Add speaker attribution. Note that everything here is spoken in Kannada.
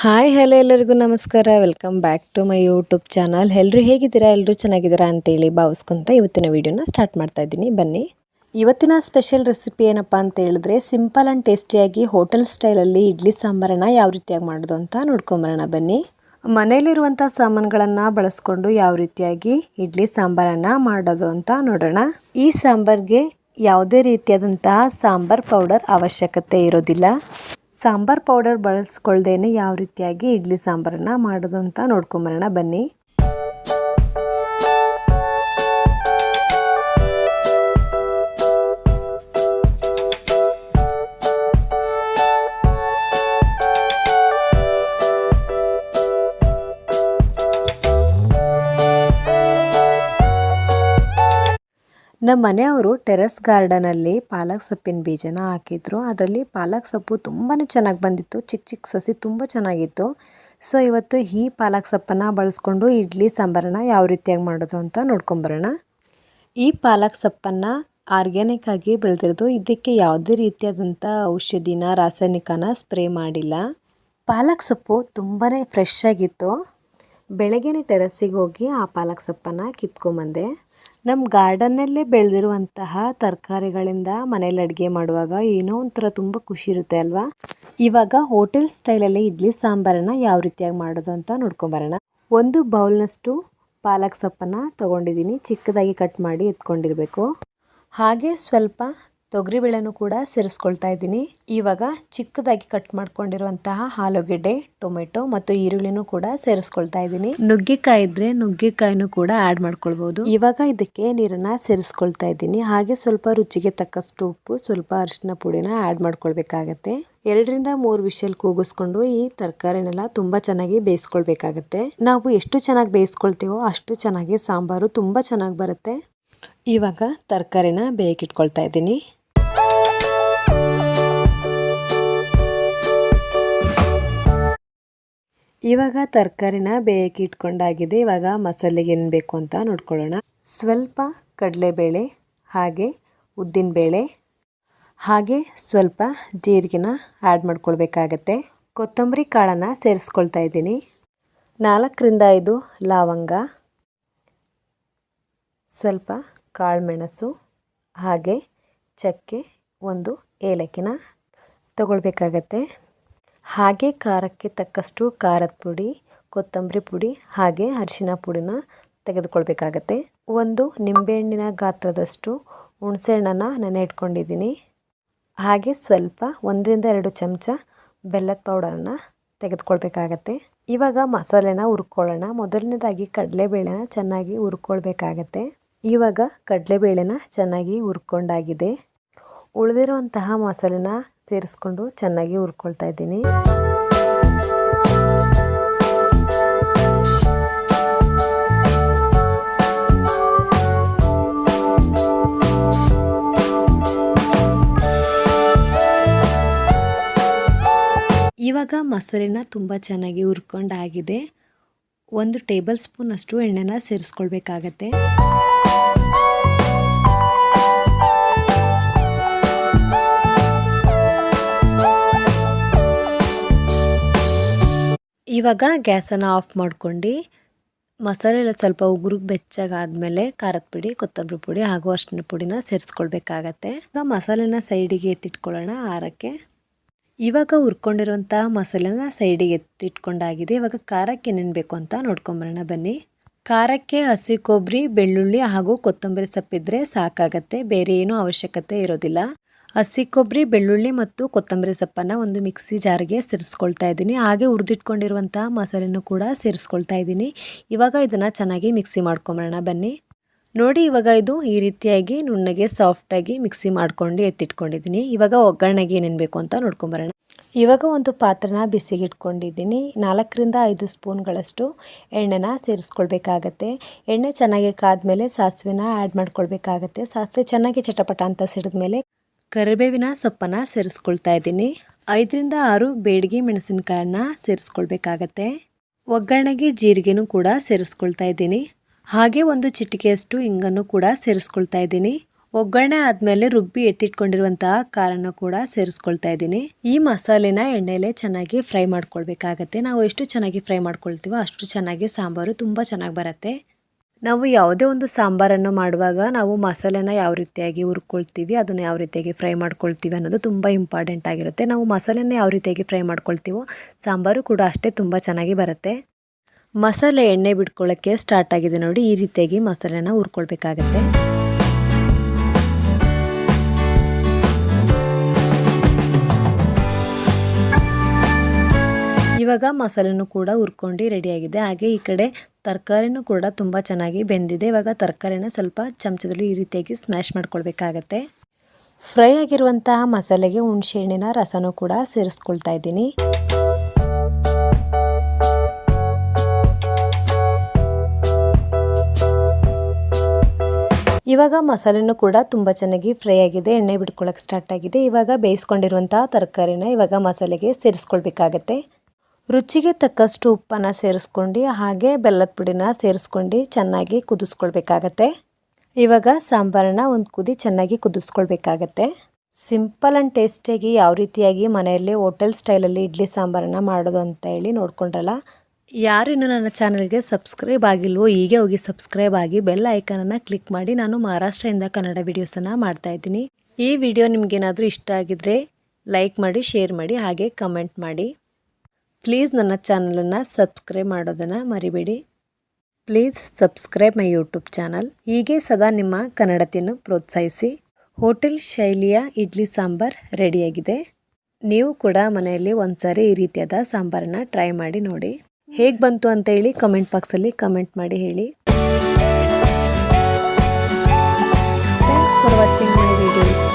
Speaker 1: ಹಾಯ್ ಹಲೋ ಎಲ್ಲರಿಗೂ ನಮಸ್ಕಾರ. Welcome back to my YouTube channel. ಎಲ್ಲರೂ ಹೇಗಿದ್ದೀರಾ? ಎಲ್ಲರೂ ಚೆನ್ನಾಗಿದ್ದೀರಾ ಅಂತೇಳಿ ಭಾವಿಸ್ಕೊಂತ ಇವತ್ತಿನ ವೀಡಿಯೋನ ಸ್ಟಾರ್ಟ್ ಮಾಡ್ತಾ ಇದ್ದೀನಿ. ಬನ್ನಿ, ಇವತ್ತಿನ ಸ್ಪೆಷಲ್ ರೆಸಿಪಿ ಏನಪ್ಪ ಅಂತ ಹೇಳಿದ್ರೆ ಸಿಂಪಲ್ ಆ್ಯಂಡ್ ಟೇಸ್ಟಿಯಾಗಿ ಹೋಟೆಲ್ ಸ್ಟೈಲಲ್ಲಿ ಇಡ್ಲಿ ಸಾಂಬಾರನ್ನು ಯಾವ ರೀತಿಯಾಗಿ ಮಾಡೋದು ಅಂತ ನೋಡ್ಕೊಂಬರೋಣ. ಬನ್ನಿ, ಮನೆಯಲ್ಲಿರುವಂಥ ಸಾಮಾನುಗಳನ್ನು ಬಳಸ್ಕೊಂಡು ಯಾವ ರೀತಿಯಾಗಿ ಇಡ್ಲಿ ಸಾಂಬಾರನ್ನು ಮಾಡೋದು ಅಂತ ನೋಡೋಣ. ಈ ಸಾಂಬಾರ್ಗೆ ಯಾವುದೇ ರೀತಿಯಾದಂತಹ ಸಾಂಬಾರ್ ಪೌಡರ್ ಅವಶ್ಯಕತೆ ಇರೋದಿಲ್ಲ. ಸಾಂಬಾರ್ ಪೌಡರ್ ಬಳಸ್ಕೊಳ್ದೇನೆ ಯಾವ ರೀತಿಯಾಗಿ ಇಡ್ಲಿ ಸಾಂಬಾರನ್ನ ಮಾಡೋದು ಅಂತ ನೋಡ್ಕೊಂಬರೋಣ. ಬನ್ನಿ, ನಮ್ಮ ಮನೆಯವರು ಟೆರೆಸ್ ಗಾರ್ಡನಲ್ಲಿ ಪಾಲಕ್ ಸೊಪ್ಪಿನ ಬೀಜನ ಹಾಕಿದ್ರು. ಅದರಲ್ಲಿ ಪಾಲಕ್ ಸೊಪ್ಪು ತುಂಬಾ ಚೆನ್ನಾಗಿ ಬಂದಿತ್ತು. ಚಿಕ್ಕ ಚಿಕ್ಕ ಸಸಿ ತುಂಬ ಚೆನ್ನಾಗಿತ್ತು. ಸೊ ಇವತ್ತು ಈ ಪಾಲಕ್ ಸೊಪ್ಪನ್ನು ಬಳಸ್ಕೊಂಡು ಇಡ್ಲಿ ಸಾಂಬಾರನ್ನ ಯಾವ ರೀತಿಯಾಗಿ ಮಾಡೋದು ಅಂತ ನೋಡ್ಕೊಂಬರೋಣ. ಈ ಪಾಲಕ್ ಸೊಪ್ಪನ್ನು ಆರ್ಗ್ಯಾನಿಕ್ ಆಗಿ ಬೆಳೆದಿರೋದು. ಇದಕ್ಕೆ ಯಾವುದೇ ರೀತಿಯಾದಂಥ ಔಷಧಿನ ರಾಸಾಯನಿಕನ ಸ್ಪ್ರೇ ಮಾಡಿಲ್ಲ. ಪಾಲಕ್ ಸೊಪ್ಪು ತುಂಬಾ ಫ್ರೆಶ್ ಆಗಿತ್ತು. ಬೆಳಗ್ಗೆನೇ ಟೆರೆಸ್ಸಿಗೆ ಹೋಗಿ ಆ ಪಾಲಕ್ ಸೊಪ್ಪನ್ನು ಕಿತ್ಕೊಂಬಂದೆ. ನಮ್ಮ ಗಾರ್ಡನ್ನಲ್ಲೇ ಬೆಳೆದಿರುವಂತಹ ತರಕಾರಿಗಳಿಂದ ಮನೇಲಿ ಅಡುಗೆ ಮಾಡುವಾಗ ಏನೋ ಒಂಥರ ತುಂಬ ಖುಷಿ ಇರುತ್ತೆ ಅಲ್ವಾ. ಇವಾಗ ಹೋಟೆಲ್ ಸ್ಟೈಲಲ್ಲಿ ಇಡ್ಲಿ ಸಾಂಬಾರನ್ನು ಯಾವ ರೀತಿಯಾಗಿ ಮಾಡೋದು ಅಂತ ನೋಡ್ಕೊಂಬರೋಣ. ಒಂದು ಬೌಲ್ನಷ್ಟು ಪಾಲಕ್ ಸೊಪ್ಪನ್ನು ತೊಗೊಂಡಿದ್ದೀನಿ. ಚಿಕ್ಕದಾಗಿ ಕಟ್ ಮಾಡಿ ಎತ್ಕೊಂಡಿರಬೇಕು. ಹಾಗೆ ಸ್ವಲ್ಪ ತೊಗರಿಬೇಳೆನೂ ಕೂಡ ಸೇರಿಸ್ಕೊಳ್ತಾ ಇದ್ದೀನಿ. ಇವಾಗ ಚಿಕ್ಕದಾಗಿ ಕಟ್ ಮಾಡ್ಕೊಂಡಿರುವಂತಹ ಆಲೂಗೆಡ್ಡೆ, ಟೊಮೆಟೊ ಮತ್ತು ಈರುಳ್ಳಿನೂ ಕೂಡ ಸೇರಿಸ್ಕೊಳ್ತಾ ಇದ್ದೀನಿ. ನುಗ್ಗೆಕಾಯಿ ಇದ್ರೆ ನುಗ್ಗೆಕಾಯಿನೂ ಕೂಡ ಆ್ಯಡ್ ಮಾಡ್ಕೊಳ್ಬೋದು. ಇವಾಗ ಇದಕ್ಕೆ ನೀರನ್ನು ಸೇರಿಸ್ಕೊಳ್ತಾ ಇದ್ದೀನಿ. ಹಾಗೆ ಸ್ವಲ್ಪ ರುಚಿಗೆ ತಕ್ಕಷ್ಟು ಉಪ್ಪು, ಸ್ವಲ್ಪ ಅರಿಶಿನ ಪುಡಿನ ಆ್ಯಡ್ ಮಾಡ್ಕೊಳ್ಬೇಕಾಗತ್ತೆ. 2-3 ವಿಷಲ್ ಕೂಗಿಸ್ಕೊಂಡು ಈ ತರಕಾರಿನೆಲ್ಲ ತುಂಬ ಚೆನ್ನಾಗಿ ಬೇಯಿಸ್ಕೊಳ್ಬೇಕಾಗತ್ತೆ. ನಾವು ಎಷ್ಟು ಚೆನ್ನಾಗಿ ಬೇಯಿಸ್ಕೊಳ್ತೀವೋ ಅಷ್ಟು ಚೆನ್ನಾಗಿ ಸಾಂಬಾರು ತುಂಬ ಚೆನ್ನಾಗಿ ಬರುತ್ತೆ. ಇವಾಗ ತರಕಾರಿನ ಬೇಯಕ್ಕಿಟ್ಕೊಳ್ತಾ ಇದ್ದೀನಿ. ಇವಾಗ ತರಕಾರಿನ ಬೇಯಕ್ಕೆ ಇಟ್ಕೊಂಡಾಗಿದೆ. ಇವಾಗ ಮಸಾಲೆಗೆ ಏನು ಬೇಕು ಅಂತ ನೋಡ್ಕೊಳ್ಳೋಣ. ಸ್ವಲ್ಪ ಕಡಲೆಬೇಳೆ, ಹಾಗೆ ಉದ್ದಿನಬೇಳೆ, ಹಾಗೆ ಸ್ವಲ್ಪ ಜೀರಿಗೆನ ಆ್ಯಡ್ ಮಾಡ್ಕೊಳ್ಬೇಕಾಗತ್ತೆ. ಕೊತ್ತಂಬರಿ ಕಾಳನ್ನು ಸೇರಿಸ್ಕೊಳ್ತಾ ಇದ್ದೀನಿ. 4-5 ಲವಂಗ, ಸ್ವಲ್ಪ ಕಾಳುಮೆಣಸು, ಹಾಗೆ ಚಕ್ಕೆ, 1 ಏಲಕ್ಕಿನ ತಗೊಳ್ಬೇಕಾಗತ್ತೆ. ಹಾಗೆ ಖಾರಕ್ಕೆ ತಕ್ಕಷ್ಟು ಖಾರದ ಪುಡಿ, ಕೊತ್ತಂಬರಿ ಪುಡಿ, ಹಾಗೆ ಅರಿಶಿನ ಪುಡಿನ ತೆಗೆದುಕೊಳ್ಬೇಕಾಗತ್ತೆ. 1 ನಿಂಬೆಹಣ್ಣಿನ ಗಾತ್ರದಷ್ಟು ಹುಣಸೆಹಣ್ಣನ್ನು ನೆನೆ ಇಟ್ಕೊಂಡಿದ್ದೀನಿ. ಹಾಗೆ ಸ್ವಲ್ಪ 1-2 ಚಮಚ ಬೆಲ್ಲದ ಪೌಡರನ್ನು ತೆಗೆದುಕೊಳ್ಬೇಕಾಗತ್ತೆ. ಇವಾಗ ಮಸಾಲೆನ ಹುರ್ಕೊಳ್ಳೋಣ. ಮೊದಲನೇದಾಗಿ ಕಡಲೆಬೇಳೆನ ಚೆನ್ನಾಗಿ ಹುರ್ಕೊಳ್ಬೇಕಾಗತ್ತೆ. ಇವಾಗ ಕಡಲೆಬೇಳೆನ ಚೆನ್ನಾಗಿ ಹುರ್ಕೊಂಡಾಗಿದೆ. ಉಳಿದಿರುವಂತಹ ಮಸಾಲೆನ ಸೇರಿಸ್ಕೊಂಡು ಚೆನ್ನಾಗಿ ಹುರ್ಕೊಳ್ತಾ ಇದ್ದೀನಿ. ಇವಾಗ ಮಸಾಲೆನ ತುಂಬ ಚೆನ್ನಾಗಿ ಹುರ್ಕೊಂಡಾಗಿದೆ. 1 ಟೇಬಲ್ ಸ್ಪೂನ್ ಅಷ್ಟು ಎಣ್ಣೆನ ಸೇರಿಸ್ಕೊಳ್ಬೇಕಾಗತ್ತೆ. ಇವಾಗ ಗ್ಯಾಸನ್ನು ಆಫ್ ಮಾಡ್ಕೊಂಡು ಮಸಾಲೆ ಎಲ್ಲ ಸ್ವಲ್ಪ ಉಗುರಿಗೆ ಬೆಚ್ಚಗಾದ್ಮೇಲೆ ಖಾರದ ಪುಡಿ, ಕೊತ್ತಂಬರಿ ಪುಡಿ ಹಾಗೂ ಅರಿಶಿನ ಪುಡಿನ ಸೇರಿಸ್ಕೊಳ್ಬೇಕಾಗತ್ತೆ. ಈಗ ಮಸಾಲೆನ ಸೈಡಿಗೆ ಎತ್ತಿಟ್ಕೊಳ್ಳೋಣ ಆರಕ್ಕೆ. ಇವಾಗ ಹುರ್ಕೊಂಡಿರುವಂಥ ಮಸಾಲೆನ ಸೈಡಿಗೆ ಎತ್ತಿಟ್ಕೊಂಡಾಗಿದೆ. ಇವಾಗ ಖಾರಕ್ಕೆ ಏನೇನು ಬೇಕು ಅಂತ ನೋಡ್ಕೊಂಬರೋಣ. ಬನ್ನಿ, ಖಾರಕ್ಕೆ ಹಸಿ ಕೊಬ್ಬರಿ, ಬೆಳ್ಳುಳ್ಳಿ ಹಾಗೂ ಕೊತ್ತಂಬರಿ ಸೊಪ್ಪಿದ್ರೆ ಸಾಕಾಗತ್ತೆ. ಬೇರೆ ಏನೂ ಅವಶ್ಯಕತೆ ಇರೋದಿಲ್ಲ. ಹಸಿ ಕೊಬ್ಬರಿ, ಬೆಳ್ಳುಳ್ಳಿ ಮತ್ತು ಕೊತ್ತಂಬರಿ ಸೊಪ್ಪನ್ನು ಒಂದು ಮಿಕ್ಸಿ ಜಾರ್ಗೆ ಸೇರಿಸ್ಕೊಳ್ತಾ ಇದ್ದೀನಿ. ಹಾಗೆ ಹುರಿದಿಟ್ಕೊಂಡಿರುವಂಥ ಮಸಾಲೆನೂ ಕೂಡ ಸೇರಿಸ್ಕೊಳ್ತಾ ಇದ್ದೀನಿ. ಇವಾಗ ಇದನ್ನು ಚೆನ್ನಾಗಿ ಮಿಕ್ಸಿ ಮಾಡ್ಕೊಂಬರೋಣ. ಬನ್ನಿ, ನೋಡಿ ಇವಾಗ ಇದು ಈ ರೀತಿಯಾಗಿ ನುಣ್ಣಗೆ ಸಾಫ್ಟಾಗಿ ಮಿಕ್ಸಿ ಮಾಡ್ಕೊಂಡು ಎತ್ತಿಟ್ಕೊಂಡಿದ್ದೀನಿ. ಇವಾಗ ಒಗ್ಗರಣೆಗೆ ಏನೇನು ಬೇಕು ಅಂತ ನೋಡ್ಕೊಂಬರೋಣ. ಇವಾಗ ಒಂದು ಪಾತ್ರನ ಬಿಸಿಗೆ ಇಟ್ಕೊಂಡಿದ್ದೀನಿ. 4-5 ಸ್ಪೂನ್ಗಳಷ್ಟು ಎಣ್ಣೆನ ಸೇರಿಸ್ಕೊಳ್ಬೇಕಾಗತ್ತೆ. ಎಣ್ಣೆ ಚೆನ್ನಾಗಿ ಕಾದ್ಮೇಲೆ ಸಾಸಿವೆನ ಆ್ಯಡ್ ಮಾಡ್ಕೊಳ್ಬೇಕಾಗತ್ತೆ. ಸಾಸಿವೆ ಚೆನ್ನಾಗಿ ಚಟಪಟ ಅಂತ ಸಿಡಿದ್ಮೇಲೆ ಕರಿಬೇವಿನ ಸೊಪ್ಪನ್ನು ಸೇರಿಸ್ಕೊಳ್ತಾ ಇದ್ದೀನಿ. 5-6 ಬೇಡಿಗೆ ಮೆಣಸಿನಕಾಯನ್ನ ಸೇರಿಸ್ಕೊಳ್ಬೇಕಾಗತ್ತೆ. ಒಗ್ಗರಣೆಗೆ ಜೀರಿಗೆನೂ ಕೂಡ ಸೇರಿಸ್ಕೊಳ್ತಾ ಇದ್ದೀನಿ. ಹಾಗೆ 1 ಚಿಟಿಕೆಯಷ್ಟು ಹಿಂಗನ್ನು ಕೂಡ ಸೇರಿಸ್ಕೊಳ್ತಾ ಇದ್ದೀನಿ. ಒಗ್ಗರಣೆ ಆದಮೇಲೆ ರುಬ್ಬಿ ಎತ್ತಿಟ್ಕೊಂಡಿರುವಂತಹ ಖಾರನ ಕೂಡ ಸೇರಿಸ್ಕೊಳ್ತಾ ಇದ್ದೀನಿ. ಈ ಮಸಾಲೆನ ಎಣ್ಣೆಲೆ ಚೆನ್ನಾಗಿ ಫ್ರೈ ಮಾಡ್ಕೊಳ್ಬೇಕಾಗತ್ತೆ. ನಾವು ಎಷ್ಟು ಚೆನ್ನಾಗಿ ಫ್ರೈ ಮಾಡ್ಕೊಳ್ತೀವೋ ಅಷ್ಟು ಚೆನ್ನಾಗಿ ಸಾಂಬಾರು ತುಂಬ ಚೆನ್ನಾಗಿ ಬರುತ್ತೆ. ನಾವು ಯಾವುದೇ ಒಂದು ಸಾಂಬಾರನ್ನು ಮಾಡುವಾಗ ನಾವು ಮಸಾಲೆನ ಯಾವ ರೀತಿಯಾಗಿ ಹುರ್ಕೊಳ್ತೀವಿ, ಅದನ್ನು ಯಾವ ರೀತಿಯಾಗಿ ಫ್ರೈ ಮಾಡ್ಕೊಳ್ತೀವಿ ಅನ್ನೋದು ತುಂಬ ಇಂಪಾರ್ಟೆಂಟ್ ಆಗಿರುತ್ತೆ. ನಾವು ಮಸಾಲೆನ ಯಾವ ರೀತಿಯಾಗಿ ಫ್ರೈ ಮಾಡ್ಕೊಳ್ತೀವೋ ಸಾಂಬಾರು ಕೂಡ ಅಷ್ಟೇ ತುಂಬ ಚೆನ್ನಾಗಿ ಬರುತ್ತೆ. ಮಸಾಲೆ ಎಣ್ಣೆ ಬಿಟ್ಕೊಳ್ಳೋಕ್ಕೆ ಸ್ಟಾರ್ಟ್ ಆಗಿದೆ ನೋಡಿ. ಈ ರೀತಿಯಾಗಿ ಮಸಾಲೆನ ಹುರ್ಕೊಳ್ಬೇಕಾಗತ್ತೆ. ಇವಾಗ ಮಸಾಲೆನೂ ಕೂಡ ಹುರ್ಕೊಂಡು ರೆಡಿಯಾಗಿದೆ. ಹಾಗೆ ಈ ಕಡೆ ತರಕಾರಿನೂ ಕೂಡ ತುಂಬ ಚೆನ್ನಾಗಿ ಬೆಂದಿದೆ. ಇವಾಗ ತರಕಾರಿನ ಸ್ವಲ್ಪ ಚಮಚದಲ್ಲಿ ಈ ರೀತಿಯಾಗಿ ಸ್ಮ್ಯಾಶ್ ಮಾಡ್ಕೊಳ್ಬೇಕಾಗತ್ತೆ. ಫ್ರೈ ಆಗಿರುವಂತಹ ಮಸಾಲೆಗೆ ಹುಣಸೆಹಣ್ಣಿನ ರಸನೂ ಕೂಡ ಸೇರಿಸ್ಕೊಳ್ತಾ ಇದ್ದೀನಿ. ಇವಾಗ ಮಸಾಲೆನೂ ಕೂಡ ತುಂಬ ಚೆನ್ನಾಗಿ ಫ್ರೈ ಆಗಿದೆ, ಎಣ್ಣೆ ಬಿಟ್ಕೊಳ್ಳೋಕೆ ಸ್ಟಾರ್ಟ್ ಆಗಿದೆ. ಇವಾಗ ಬೇಯಿಸ್ಕೊಂಡಿರುವಂತಹ ತರಕಾರಿನ ಇವಾಗ ಮಸಾಲೆಗೆ ಸೇರಿಸ್ಕೊಳ್ಬೇಕಾಗತ್ತೆ. ರುಚಿಗೆ ತಕ್ಕಷ್ಟು ಉಪ್ಪನ್ನು ಸೇರಿಸ್ಕೊಂಡು ಹಾಗೆ ಬೆಲ್ಲದ ಪುಡಿನ ಸೇರಿಸ್ಕೊಂಡು ಚೆನ್ನಾಗಿ ಕುದಿಸ್ಕೊಳ್ಬೇಕಾಗತ್ತೆ. ಇವಾಗ ಸಾಂಬಾರನ್ನ ಒಂದು ಕುದಿ ಚೆನ್ನಾಗಿ ಕುದಿಸ್ಕೊಳ್ಬೇಕಾಗತ್ತೆ. ಸಿಂಪಲ್ ಆ್ಯಂಡ್ ಟೇಸ್ಟಿಯಾಗಿ ಯಾವ ರೀತಿಯಾಗಿ ಮನೆಯಲ್ಲಿ ಹೋಟೆಲ್ ಸ್ಟೈಲಲ್ಲಿ ಇಡ್ಲಿ ಸಾಂಬಾರನ್ನು ಮಾಡೋದು ಅಂತ ಹೇಳಿ ನೋಡ್ಕೊಂಡ್ರಲ್ಲ. ಯಾರಿನ್ನೂ ನನ್ನ ಚಾನಲ್ಗೆ ಸಬ್ಸ್ಕ್ರೈಬ್ ಆಗಿಲ್ವೋ ಹೀಗೆ ಹೋಗಿ ಸಬ್ಸ್ಕ್ರೈಬ್ ಆಗಿ ಬೆಲ್ ಐಕಾನನ್ನು ಕ್ಲಿಕ್ ಮಾಡಿ. ನಾನು ಮಹಾರಾಷ್ಟ್ರದಿಂದ ಕನ್ನಡ ವಿಡಿಯೋಸನ್ನು ಮಾಡ್ತಾಯಿದ್ದೀನಿ. ಈ ವಿಡಿಯೋ ನಿಮಗೇನಾದರೂ ಇಷ್ಟ ಆಗಿದ್ದರೆ ಲೈಕ್ ಮಾಡಿ, ಶೇರ್ ಮಾಡಿ, ಹಾಗೆ ಕಮೆಂಟ್ ಮಾಡಿ. ಪ್ಲೀಸ್ ನನ್ನ ಚಾನಲನ್ನು ಸಬ್ಸ್ಕ್ರೈಬ್ ಮಾಡೋದನ್ನು ಮರಿಬೇಡಿ. Please subscribe my YouTube channel. ಹೀಗೆ ಸದಾ ನಿಮ್ಮ ಕನ್ನಡತೆಯನ್ನು ಪ್ರೋತ್ಸಾಹಿಸಿ. ಹೋಟೆಲ್ ಶೈಲಿಯ ಇಡ್ಲಿ ಸಾಂಬಾರ್ ರೆಡಿಯಾಗಿದೆ. ನೀವು ಕೂಡ ಮನೆಯಲ್ಲಿ ಒಂದ್ಸಾರಿ ಈ ರೀತಿಯಾದ ಸಾಂಬಾರನ್ನು ಟ್ರೈ ಮಾಡಿ ನೋಡಿ. ಹೇಗೆ ಬಂತು ಅಂತ ಹೇಳಿ ಕಮೆಂಟ್ ಬಾಕ್ಸಲ್ಲಿ ಕಮೆಂಟ್ ಮಾಡಿ ಹೇಳಿ. Thanks for watching my videos.